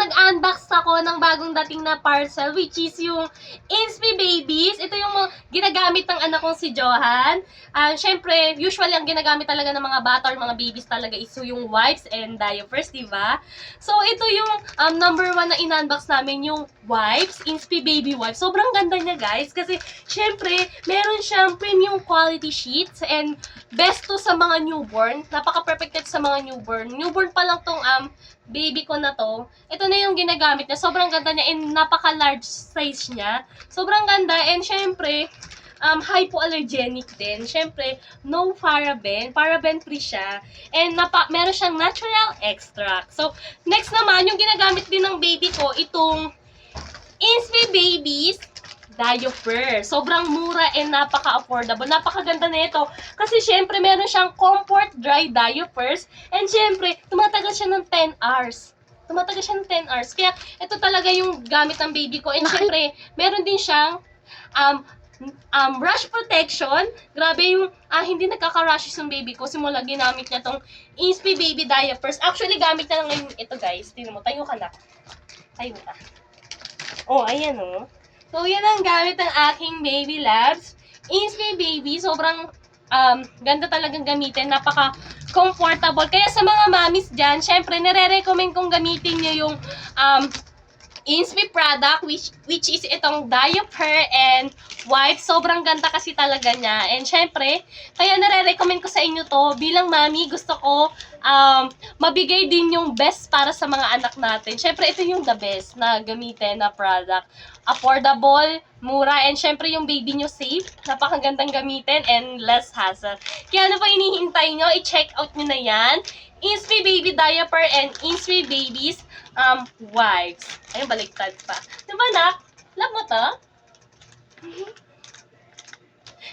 nag-unbox ako ng bagong dating na parcel, which is yung Inspi Babies. Ito yung ginagamit ng anak kong si Johan. Syempre, usually ang ginagamit talaga ng mga bata or mga babies talaga is yung wipes and diapers, diba? So, ito yung number 1 na in-unbox namin, yung wipes, Inspi Baby Wipes. Sobrang ganda niya, guys, kasi syempre, meron siyang premium quality sheets and best to sa mga newborn. Napaka-perfected sa mga newborn. Newborn pa lang tong baby ko na to. Ito na yung ginagamit niya. Sobrang ganda niya and napaka-large size niya. Sobrang ganda and syempre, hypoallergenic din. Syempre, no paraben. Paraben-free siya. And meron siyang natural extract. So, next naman, yung ginagamit din ng baby ko, itong Inspi Babies diaper. Sobrang mura and napaka-affordable. Napakaganda na ito. Kasi syempre, meron siyang comfort dry diapers. And syempre, tumatagal siya ng 10 hours. Tumatagal siya ng 10 hours. Kaya, ito talaga yung gamit ng baby ko. And syempre, meron din siyang rash protection. Grabe yung hindi nagkaka-rashes yung baby ko. Simula ginamit niya tong Inspi Baby diapers. Actually, gamit na ngayon ito, guys. Tingnan mo, tayo ka na. Tayo ka. Oh, ayan oh. So, yan ang gamit ng aking Baby Labs. Inspi Baby, sobrang ganda talagang gamitin. Napaka-comfortable. Kaya sa mga mommies dyan, syempre, nire-recommend kong gamitin nyo yung Inspi product, which is itong diaper and wipe. Sobrang ganda kasi talaga niya. And syempre, kaya nare-recommend ko sa inyo to. Bilang mami, gusto ko mabigay din yung best para sa mga anak natin. Syempre, ito yung the best na gamitin na product. Affordable, mura, and syempre yung baby nyo safe. Napakagandang gamitin and less hassle. Kaya ano pa hinihintay nyo? I-check out nyo na yan. Inspi Baby Diaper and Inspi Babies wipes. Ayun, baliktad pa. Diba, nak? Love mo to?